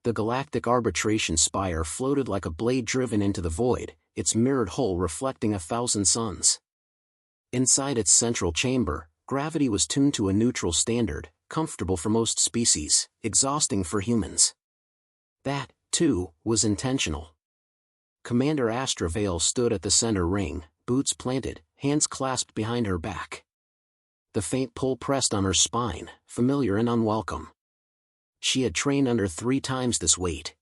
The galactic arbitration spire floated like a blade driven into the void, its mirrored hull reflecting 1,000 suns. Inside its central chamber, gravity was tuned to a neutral standard, comfortable for most species, exhausting for humans. That, too, was intentional. Commander Astra Vale stood at the center ring, boots planted, hands clasped behind her back. The faint pull pressed on her spine, familiar and unwelcome. She had trained under 3 times this weight.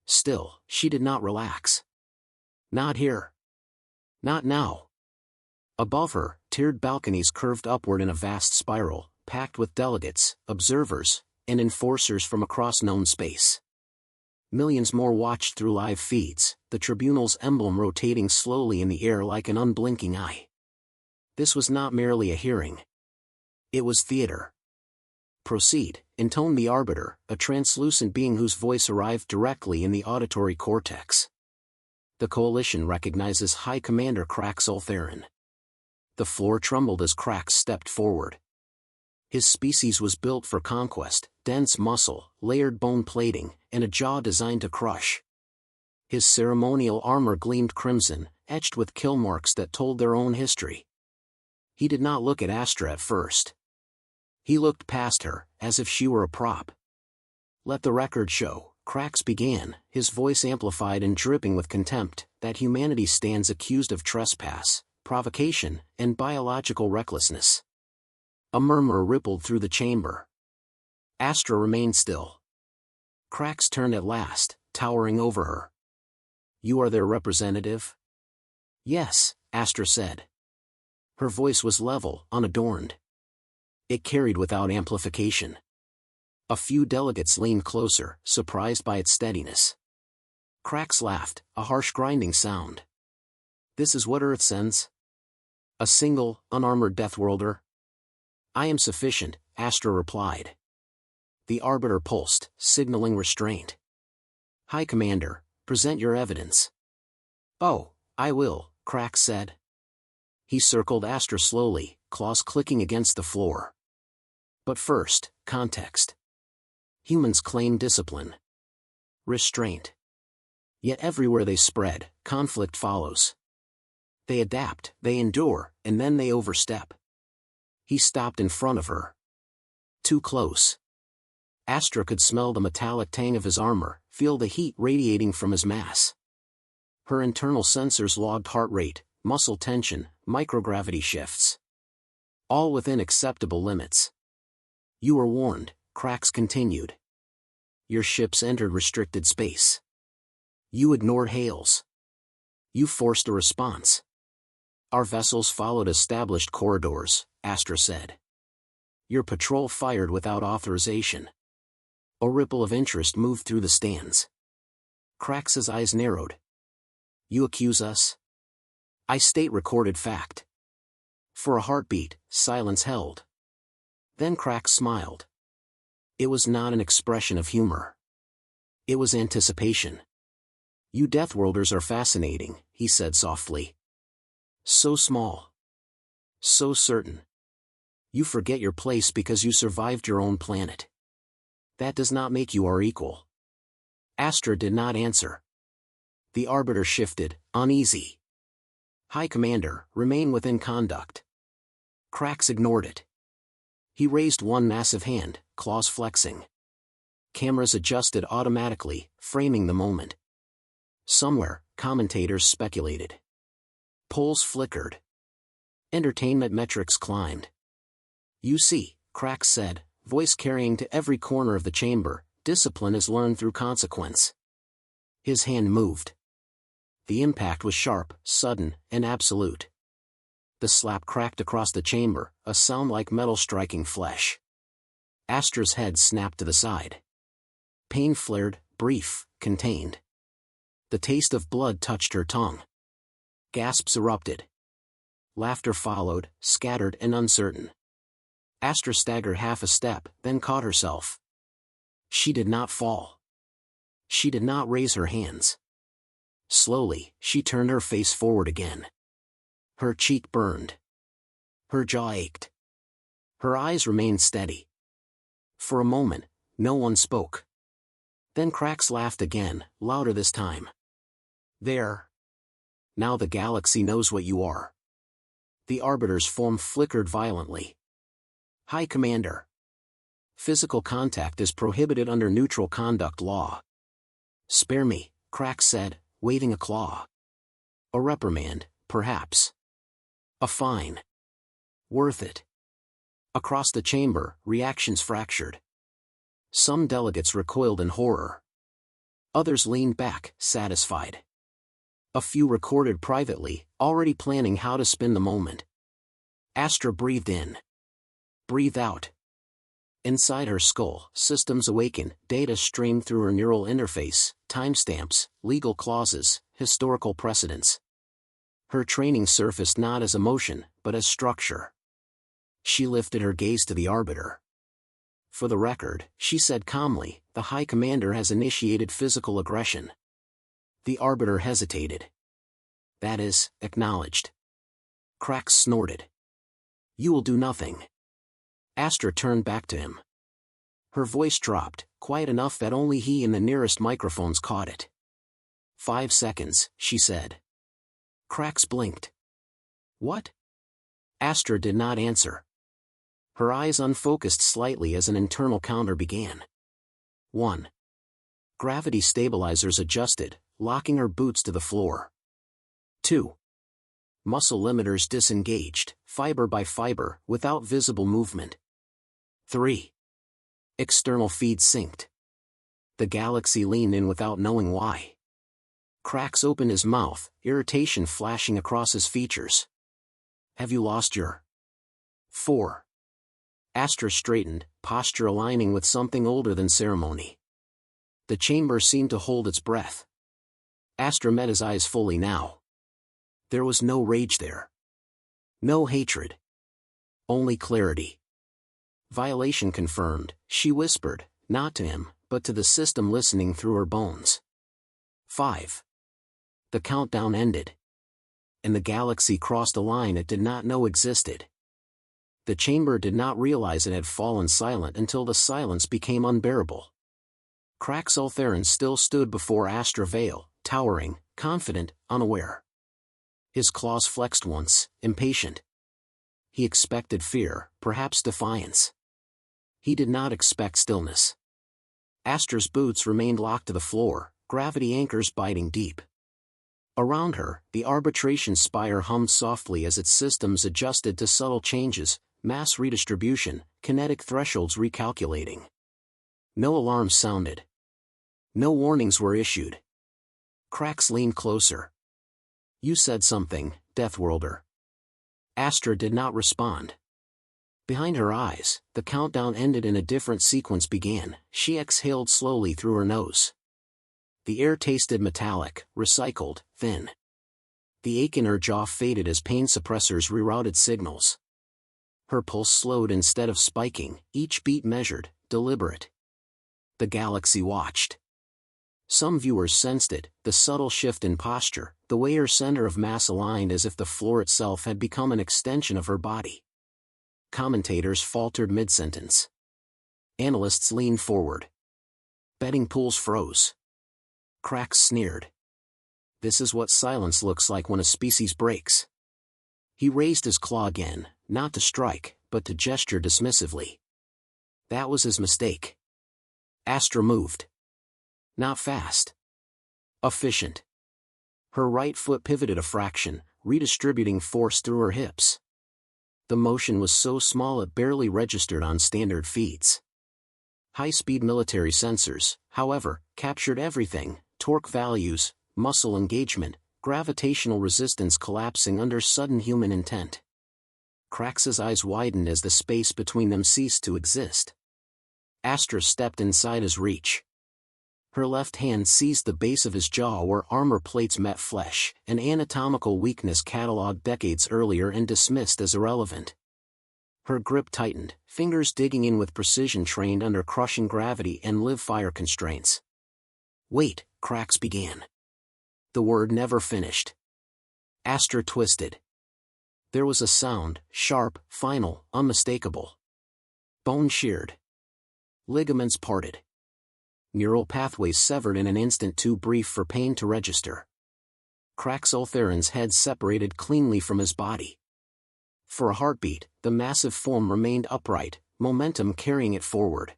Still, she did not relax. Not here. Not now. Above her, tiered balconies curved upward in a vast spiral, packed with delegates, observers, and enforcers from across known space. Millions more watched through live feeds, the Tribunal's emblem rotating slowly in the air like an unblinking eye. This was not merely a hearing. It was theater. Proceed, intoned the Arbiter, a translucent being whose voice arrived directly in the auditory cortex. The Coalition recognizes High Commander Crax Ultherin. The floor trembled as Crax stepped forward. His species was built for conquest, dense muscle, layered bone plating, and a jaw designed to crush. His ceremonial armor gleamed crimson, etched with kill marks that told their own history. He did not look at Astra at first. He looked past her, as if she were a prop. Let the record show, Crax began, his voice amplified and dripping with contempt, that humanity stands accused of trespass, provocation, and biological recklessness. A murmur rippled through the chamber. Astra remained still. Crax turned at last, towering over her. You are their representative? Yes, Astra said. Her voice was level, unadorned. It carried without amplification. A few delegates leaned closer, surprised by its steadiness. Crax laughed, a harsh grinding sound. This is what Earth sends? A single, unarmored Deathworlder? I am sufficient, Astra replied. The Arbiter pulsed, signaling restraint. High Commander, present your evidence. Oh, I will, Crax said. He circled Astra slowly, claws clicking against the floor. But first, context. Humans claim discipline. Restraint. Yet everywhere they spread, conflict follows. They adapt, they endure, and then they overstep. He stopped in front of her. Too close. Astra could smell the metallic tang of his armor, feel the heat radiating from his mass. Her internal sensors logged heart rate, muscle tension, microgravity shifts. All within acceptable limits. You were warned, Crax continued. Your ships entered restricted space. You ignored hails. You forced a response. Our vessels followed established corridors, Astra said. Your patrol fired without authorization. A ripple of interest moved through the stands. Crax's eyes narrowed. You accuse us? I state recorded fact. For a heartbeat, silence held. Then Crax smiled. It was not an expression of humor. It was anticipation. You Deathworlders are fascinating, he said softly. So small. So certain. You forget your place because you survived your own planet. That does not make you our equal. Astra did not answer. The Arbiter shifted, uneasy. High Commander, remain within conduct. Crax ignored it. He raised one massive hand, claws flexing. Cameras adjusted automatically, framing the moment. Somewhere, commentators speculated. Polls flickered. Entertainment metrics climbed. You see, Crax said, voice carrying to every corner of the chamber, discipline is learned through consequence. His hand moved. The impact was sharp, sudden, and absolute. The slap cracked across the chamber, a sound like metal striking flesh. Astra's head snapped to the side. Pain flared, brief, contained. The taste of blood touched her tongue. Gasps erupted. Laughter followed, scattered and uncertain. Astra staggered half a step, then caught herself. She did not fall. She did not raise her hands. Slowly, she turned her face forward again. Her cheek burned. Her jaw ached. Her eyes remained steady. For a moment, no one spoke. Then Krax laughed again, louder this time. There. Now the galaxy knows what you are. The Arbiter's form flickered violently. High Commander. Physical contact is prohibited under neutral conduct law. Spare me, Krax said, waving a claw. A reprimand, perhaps. A fine. Worth it. Across the chamber, reactions fractured. Some delegates recoiled in horror. Others leaned back, satisfied. A few recorded privately, already planning how to spin the moment. Astra breathed in. Breathe out. Inside her skull, systems awakened, data streamed through her neural interface, timestamps, legal clauses, historical precedents. Her training surfaced not as emotion, but as structure. She lifted her gaze to the Arbiter. For the record, she said calmly, the High Commander has initiated physical aggression. The Arbiter hesitated. That is, acknowledged. Krax snorted. You will do nothing. Astra turned back to him. Her voice dropped, quiet enough that only he and the nearest microphones caught it. 5 seconds, she said. Krax blinked. What? Astra did not answer. Her eyes unfocused slightly as an internal counter began. 1. Gravity stabilizers adjusted, locking her boots to the floor. 2. Muscle limiters disengaged, fiber by fiber, without visible movement. 3. External feed synced. The galaxy leaned in without knowing why. Krax opened his mouth, irritation flashing across his features. Have you lost your... 4. Astra straightened, posture aligning with something older than ceremony. The chamber seemed to hold its breath. Astra met his eyes fully now. There was no rage there. No hatred. Only clarity. Violation confirmed, she whispered, not to him, but to the system listening through her bones. 5. The countdown ended. And the galaxy crossed a line it did not know existed. The chamber did not realize it had fallen silent until the silence became unbearable. Krax Ultherin still stood before Astra Vale, towering, confident, unaware. His claws flexed once, impatient. He expected fear, perhaps defiance. He did not expect stillness. Astra's boots remained locked to the floor, gravity anchors biting deep. Around her, the arbitration spire hummed softly as its systems adjusted to subtle changes, mass redistribution, kinetic thresholds recalculating. No alarms sounded. No warnings were issued. Krax leaned closer. You said something, Deathworlder. Astra did not respond. Behind her eyes, the countdown ended and a different sequence began. She exhaled slowly through her nose. The air tasted metallic, recycled, thin. The ache in her jaw faded as pain suppressors rerouted signals. Her pulse slowed instead of spiking, each beat measured, deliberate. The galaxy watched. Some viewers sensed it, the subtle shift in posture, the way her center of mass aligned as if the floor itself had become an extension of her body. Commentators faltered mid-sentence. Analysts leaned forward. Betting pools froze. Krax sneered. This is what silence looks like when a species breaks. He raised his claw again, not to strike, but to gesture dismissively. That was his mistake. Astra moved. Not fast. Efficient. Her right foot pivoted a fraction, redistributing force through her hips. The motion was so small it barely registered on standard feeds. High-speed military sensors, however, captured everything: torque values, muscle engagement, gravitational resistance collapsing under sudden human intent. Krax's eyes widened as the space between them ceased to exist. Astra stepped inside his reach. Her left hand seized the base of his jaw where armor plates met flesh, an anatomical weakness catalogued decades earlier and dismissed as irrelevant. Her grip tightened, fingers digging in with precision trained under crushing gravity and live fire constraints. Wait, Krax began. The word never finished. Astra twisted. There was a sound, sharp, final, unmistakable. Bone sheared. Ligaments parted. Neural pathways severed in an instant too brief for pain to register. Kraxultheron's head separated cleanly from his body. For a heartbeat, the massive form remained upright, momentum carrying it forward.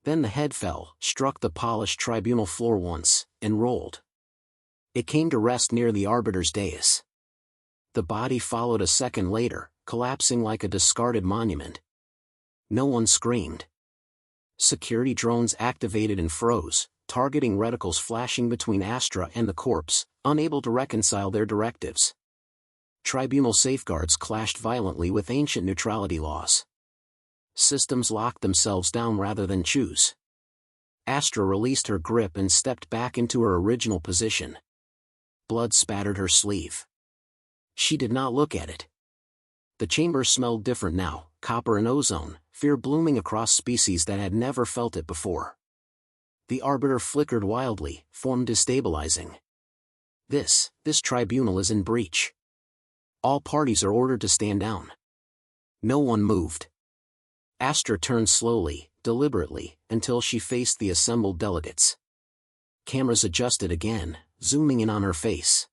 Then the head fell, struck the polished tribunal floor once, and rolled. It came to rest near the arbiter's dais. The body followed a second later, collapsing like a discarded monument. No one screamed. Security drones activated and froze, targeting reticles flashing between Astra and the corpse, unable to reconcile their directives. Tribunal safeguards clashed violently with ancient neutrality laws. Systems locked themselves down rather than choose. Astra released her grip and stepped back into her original position. Blood spattered her sleeve. She did not look at it. The chamber smelled different now, copper and ozone, fear blooming across species that had never felt it before. The arbiter flickered wildly, form destabilizing. This tribunal is in breach. All parties are ordered to stand down. No one moved. Astra turned slowly, deliberately, until she faced the assembled delegates. Cameras adjusted again, zooming in on her face.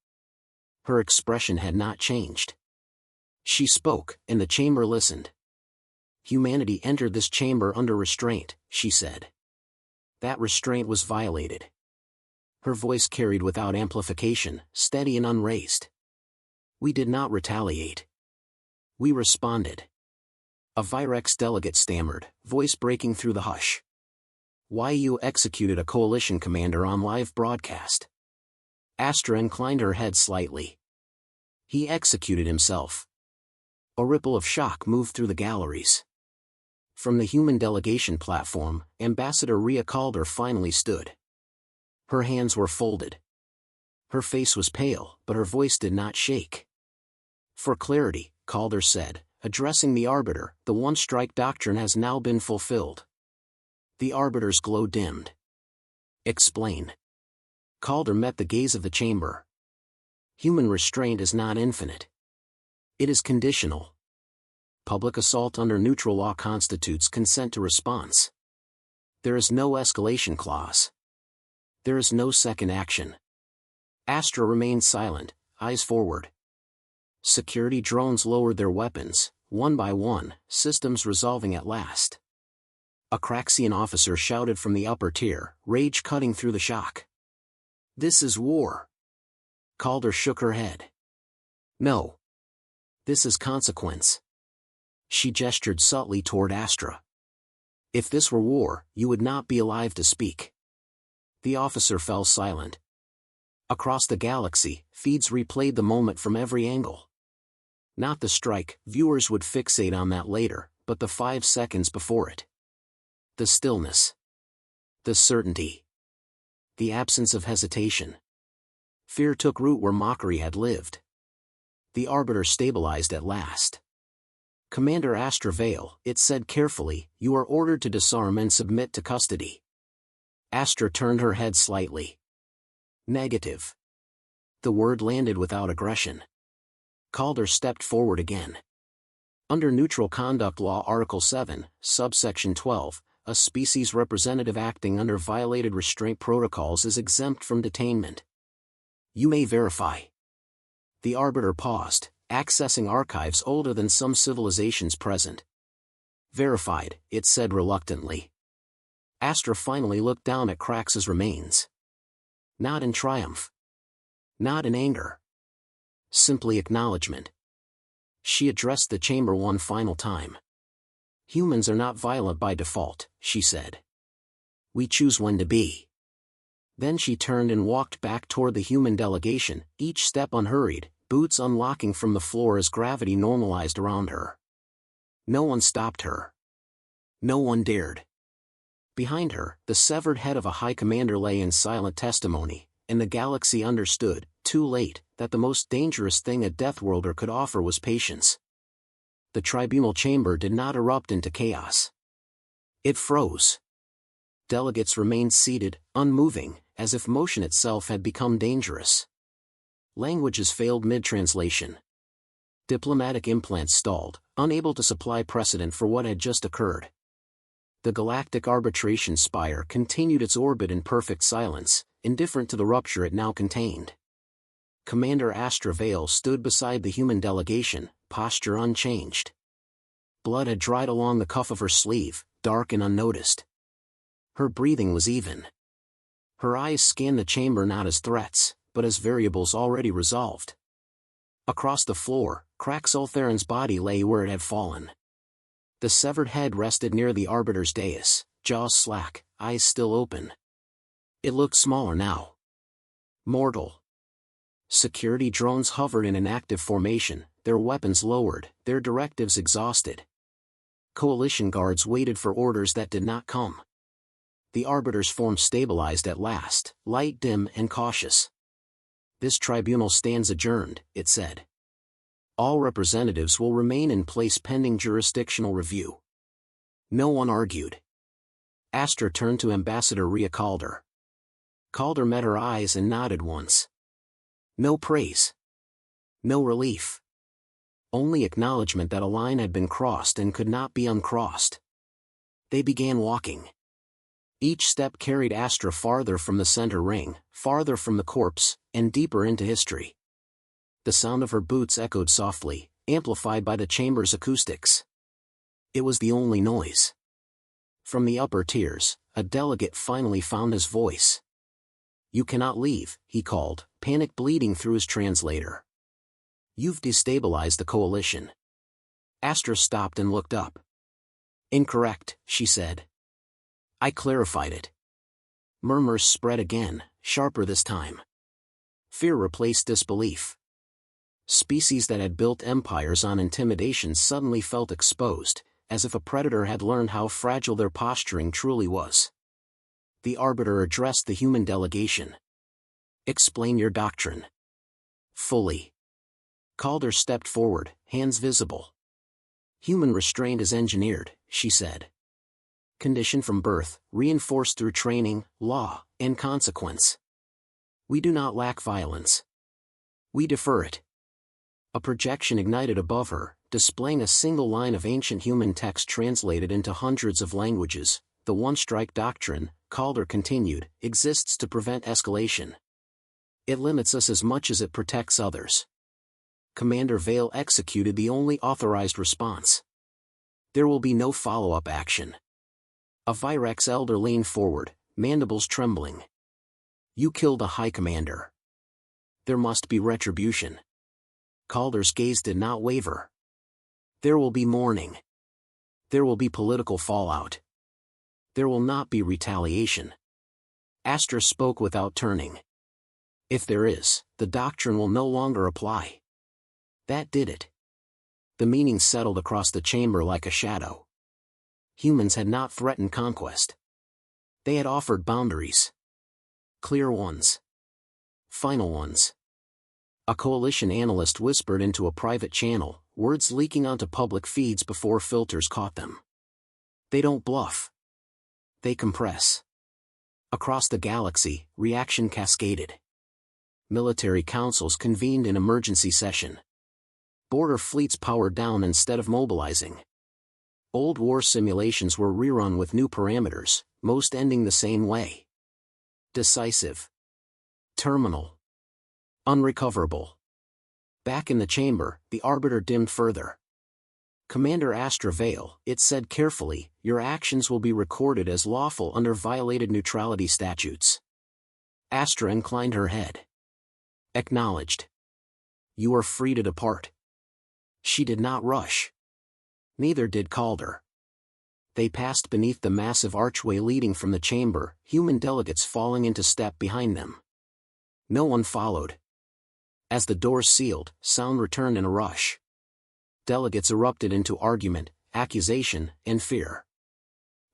Her expression had not changed. She spoke, and the chamber listened. Humanity entered this chamber under restraint, she said. That restraint was violated. Her voice carried without amplification, steady and unraised. We did not retaliate. We responded. A Virex delegate stammered, voice breaking through the hush. You executed a coalition commander on live broadcast. Astra inclined her head slightly. He executed himself. A ripple of shock moved through the galleries. From the human delegation platform, Ambassador Rhea Calder finally stood. Her hands were folded. Her face was pale, but her voice did not shake. For clarity, Calder said, addressing the arbiter, the one-strike doctrine has now been fulfilled. The arbiter's glow dimmed. Explain. Calder met the gaze of the chamber. Human restraint is not infinite. It is conditional. Public assault under neutral law constitutes consent to response. There is no escalation clause. There is no second action. Astra remained silent, eyes forward. Security drones lowered their weapons, one by one, systems resolving at last. A Kraxian officer shouted from the upper tier, rage cutting through the shock. This is war. Calder shook her head. No. This is consequence. She gestured subtly toward Astra. If this were war, you would not be alive to speak. The officer fell silent. Across the galaxy, feeds replayed the moment from every angle. Not the strike, viewers would fixate on that later, but the 5 seconds before it. The stillness. The certainty. The absence of hesitation. Fear took root where mockery had lived. The arbiter stabilized at last. Commander Astra Vale, it said carefully, you are ordered to disarm and submit to custody. Astra turned her head slightly. Negative. The word landed without aggression. Calder stepped forward again. Under Neutral Conduct Law Article 7, subsection 12, a species representative acting under violated restraint protocols is exempt from detainment. You may verify. The arbiter paused, accessing archives older than some civilizations present. Verified, it said reluctantly. Astra finally looked down at Krax's remains. Not in triumph. Not in anger. Simply acknowledgement. She addressed the chamber one final time. Humans are not violent by default, she said. We choose when to be. Then she turned and walked back toward the human delegation, each step unhurried, boots unlocking from the floor as gravity normalized around her. No one stopped her. No one dared. Behind her, the severed head of a high commander lay in silent testimony, and the galaxy understood, too late, that the most dangerous thing a Deathworlder could offer was patience. The tribunal chamber did not erupt into chaos. It froze. Delegates remained seated, unmoving, as if motion itself had become dangerous. Languages failed mid-translation. Diplomatic implants stalled, unable to supply precedent for what had just occurred. The galactic arbitration spire continued its orbit in perfect silence, indifferent to the rupture it now contained. Commander Astra Vale stood beside the human delegation, posture unchanged. Blood had dried along the cuff of her sleeve, dark and unnoticed. Her breathing was even. Her eyes scanned the chamber not as threats, but as variables already resolved. Across the floor, Kraxul Theron's body lay where it had fallen. The severed head rested near the Arbiter's dais, jaws slack, eyes still open. It looked smaller now. Mortal. Security drones hovered in an active formation, their weapons lowered, their directives exhausted. Coalition guards waited for orders that did not come. The Arbiter's form stabilized at last, light, dim, and cautious. "This tribunal stands adjourned," it said. "All representatives will remain in place pending jurisdictional review." No one argued. Astra turned to Ambassador Rhea Calder. Calder met her eyes and nodded once. No praise. No relief. Only acknowledgement that a line had been crossed and could not be uncrossed. They began walking. Each step carried Astra farther from the center ring, farther from the corpse, and deeper into history. The sound of her boots echoed softly, amplified by the chamber's acoustics. It was the only noise. From the upper tiers, a delegate finally found his voice. "You cannot leave," he called, panic bleeding through his translator. "You've destabilized the coalition." Astra stopped and looked up. "Incorrect," she said. "I clarified it." Murmurs spread again, sharper this time. Fear replaced disbelief. Species that had built empires on intimidation suddenly felt exposed, as if a predator had learned how fragile their posturing truly was. The Arbiter addressed the human delegation. "Explain your doctrine." "Fully." Calder stepped forward, hands visible. "Human restraint is engineered," she said. "Conditioned from birth, reinforced through training, law, and consequence. We do not lack violence. We defer it." A projection ignited above her, displaying a single line of ancient human text translated into hundreds of languages. "The one-strike doctrine," Calder continued, "exists to prevent escalation. It limits us as much as it protects others." Commander Vale executed the only authorized response. "There will be no follow-up action." A Virex elder leaned forward, mandibles trembling. "You killed a High Commander. There must be retribution." Calder's gaze did not waver. "There will be mourning. There will be political fallout. There will not be retaliation." Astra spoke without turning. "If there is, the doctrine will no longer apply." That did it. The meaning settled across the chamber like a shadow. Humans had not threatened conquest. They had offered boundaries. Clear ones. Final ones. A coalition analyst whispered into a private channel, words leaking onto public feeds before filters caught them. "They don't bluff. They compress." Across the galaxy, reaction cascaded. Military councils convened in emergency session. Border fleets powered down instead of mobilizing. Old war simulations were rerun with new parameters, most ending the same way. Decisive. Terminal. Unrecoverable. Back in the chamber, the Arbiter dimmed further. "Commander Astra Vale," it said carefully, "your actions will be recorded as lawful under violated neutrality statutes." Astra inclined her head. "Acknowledged. You are free to depart." She did not rush. Neither did Calder. They passed beneath the massive archway leading from the chamber, human delegates falling into step behind them. No one followed. As the doors sealed, sound returned in a rush. Delegates erupted into argument, accusation, and fear.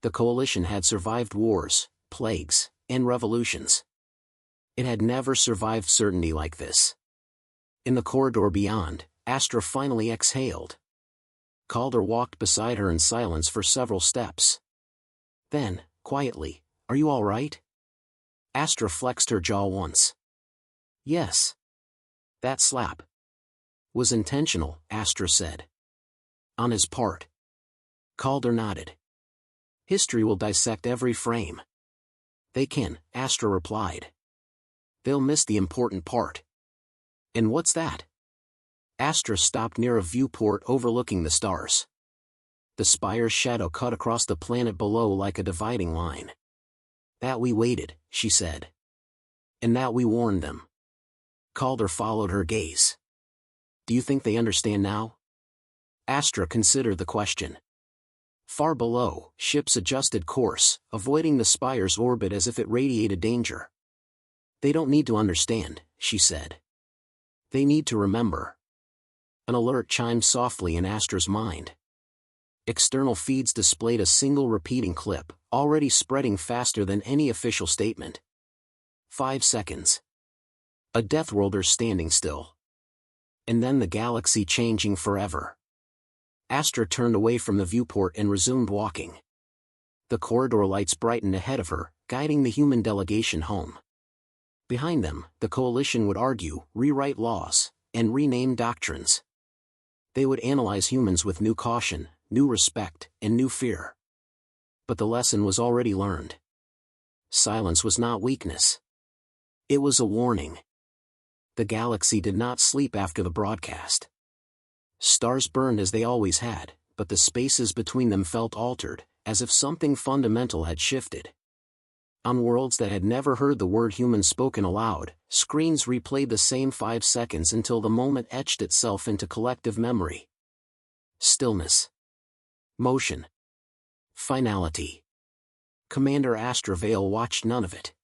The coalition had survived wars, plagues, and revolutions. It had never survived certainty like this. In the corridor beyond, Astra finally exhaled. Calder walked beside her in silence for several steps. Then, quietly, "Are you all right?" Astra flexed her jaw once. "Yes." "That slap was intentional," Astra said. "On his part." Calder nodded. History will dissect every frame. They can, Astra replied. They'll miss the important part. And what's that? Astra stopped near a viewport overlooking the stars. The spire's shadow cut across the planet below like a dividing line. That we waited, she said. And that we warned them. Calder followed her gaze. Do you think they understand now? Astra considered the question. Far below, ships adjusted course, avoiding the spire's orbit as if it radiated danger. They don't need to understand, she said. They need to remember. An alert chimed softly in Astra's mind. External feeds displayed a single repeating clip, already spreading faster than any official statement. 5 seconds. A Deathworlder standing still. And then the galaxy changing forever. Astra turned away from the viewport and resumed walking. The corridor lights brightened ahead of her, guiding the human delegation home. Behind them, the coalition would argue, rewrite laws, and rename doctrines. They would analyze humans with new caution, new respect, and new fear. But the lesson was already learned. Silence was not weakness. It was a warning. The galaxy did not sleep after the broadcast. Stars burned as they always had, but the spaces between them felt altered, as if something fundamental had shifted. On worlds that had never heard the word human spoken aloud, screens replayed the same 5 seconds until the moment etched itself into collective memory. Stillness. Motion. Finality. Commander Astra Vale watched none of it.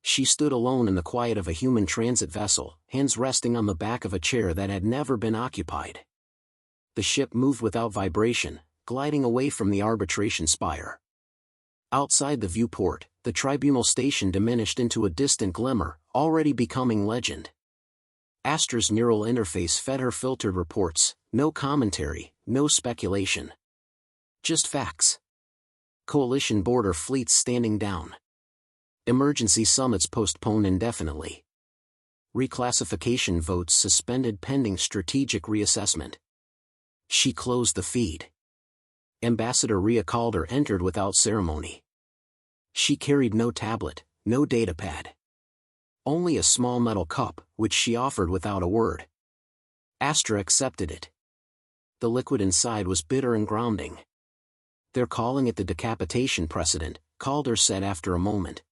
She stood alone in the quiet of a human transit vessel, hands resting on the back of a chair that had never been occupied. The ship moved without vibration, gliding away from the arbitration spire. Outside the viewport, the Tribunal station diminished into a distant glimmer, already becoming legend. Astra's neural interface fed her filtered reports, no commentary, no speculation. Just facts. Coalition border fleets standing down. Emergency summits postponed indefinitely. Reclassification votes suspended pending strategic reassessment. She closed the feed. Ambassador Rhea Calder entered without ceremony. She carried no tablet, no datapad. Only a small metal cup, which she offered without a word. Astra accepted it. The liquid inside was bitter and grounding. They're calling it the decapitation precedent, Calder said after a moment.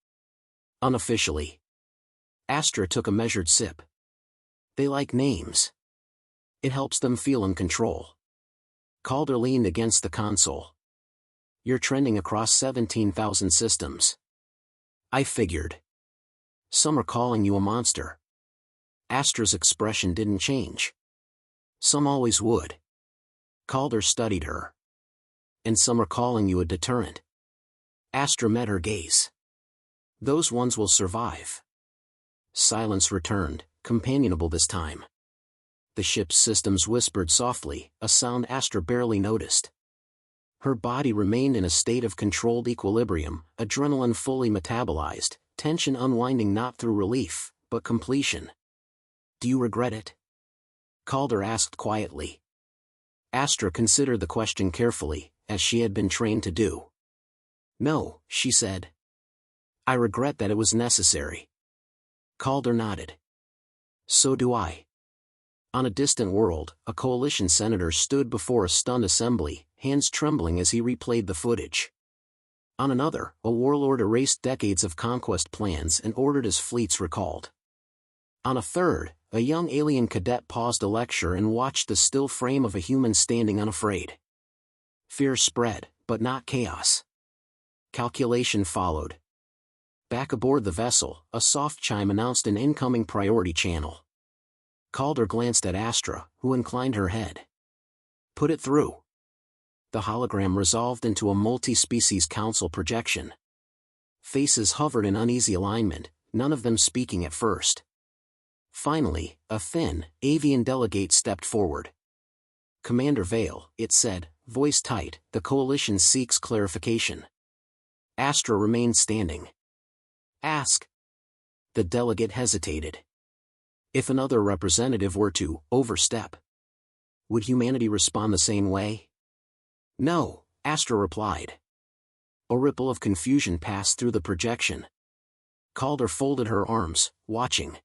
Unofficially. Astra took a measured sip. They like names. It helps them feel in control. Calder leaned against the console. You're trending across 17,000 systems. I figured. Some are calling you a monster. Astra's expression didn't change. Some always would. Calder studied her. And some are calling you a deterrent. Astra met her gaze. Those ones will survive. Silence returned, companionable this time. The ship's systems whispered softly, a sound Astra barely noticed. Her body remained in a state of controlled equilibrium, adrenaline fully metabolized, tension unwinding not through relief, but completion. Do you regret it? Calder asked quietly. Astra considered the question carefully, as she had been trained to do. No, she said. I regret that it was necessary. Calder nodded. So do I. On a distant world, a coalition senator stood before a stunned assembly, hands trembling as he replayed the footage. On another, a warlord erased decades of conquest plans and ordered his fleets recalled. On a third, a young alien cadet paused a lecture and watched the still frame of a human standing unafraid. Fear spread, but not chaos. Calculation followed. Back aboard the vessel, a soft chime announced an incoming priority channel. Calder glanced at Astra, who inclined her head. Put it through. The hologram resolved into a multi-species council projection. Faces hovered in uneasy alignment, none of them speaking at first. Finally, a thin, avian delegate stepped forward. Commander Vale, it said, voice tight, the coalition seeks clarification. Astra remained standing. Ask. The delegate hesitated. If another representative were to overstep, would humanity respond the same way? No, Astra replied. A ripple of confusion passed through the projection. Calder folded her arms, watching.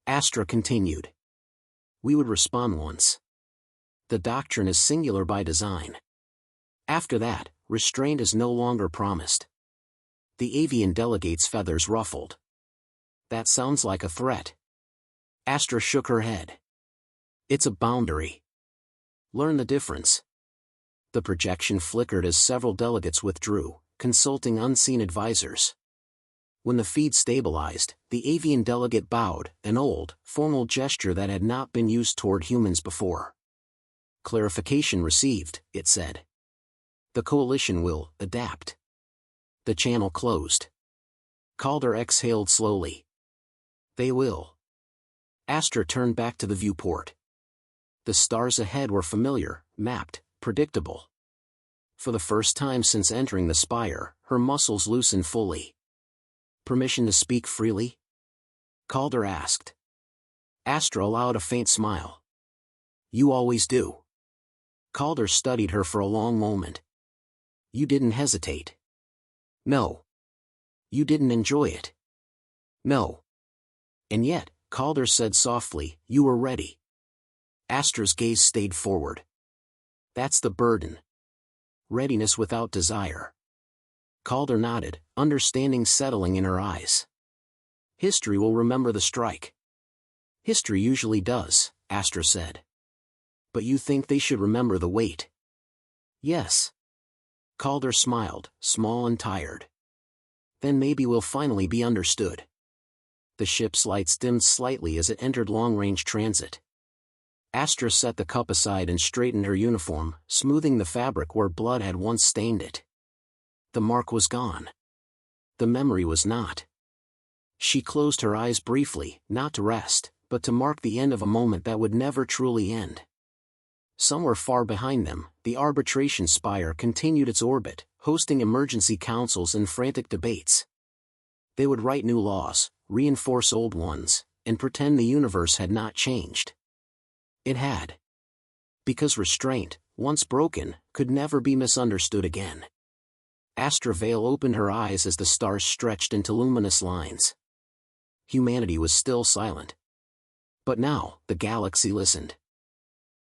Astra continued. We would respond once. The doctrine is singular by design. After that, restraint is no longer promised. The avian delegate's feathers ruffled. That sounds like a threat. Astra shook her head. It's a boundary. Learn the difference. The projection flickered as several delegates withdrew, consulting unseen advisors. When the feed stabilized, the avian delegate bowed, an old, formal gesture that had not been used toward humans before. Clarification received, it said. The coalition will adapt. The channel closed. Calder exhaled slowly. They will. Astra turned back to the viewport. The stars ahead were familiar, mapped, predictable. For the first time since entering the spire, her muscles loosened fully. Permission to speak freely? Calder asked. Astra allowed a faint smile. You always do. Calder studied her for a long moment. You didn't hesitate. No. You didn't enjoy it. No. And yet, Calder said softly, you were ready. Astra's gaze stayed forward. That's the burden. Readiness without desire. Calder nodded, understanding settling in her eyes. History will remember the strike. History usually does, Astra said. But you think they should remember the weight? Yes. Calder smiled, small and tired. Then maybe we'll finally be understood. The ship's lights dimmed slightly as it entered long-range transit. Astra set the cup aside and straightened her uniform, smoothing the fabric where blood had once stained it. The mark was gone. The memory was not. She closed her eyes briefly, not to rest, but to mark the end of a moment that would never truly end. Somewhere far behind them, the arbitration spire continued its orbit, hosting emergency councils and frantic debates. They would write new laws, reinforce old ones, and pretend the universe had not changed. It had. Because restraint, once broken, could never be misunderstood again. Astra Vale opened her eyes as the stars stretched into luminous lines. Humanity was still silent. But now, the galaxy listened.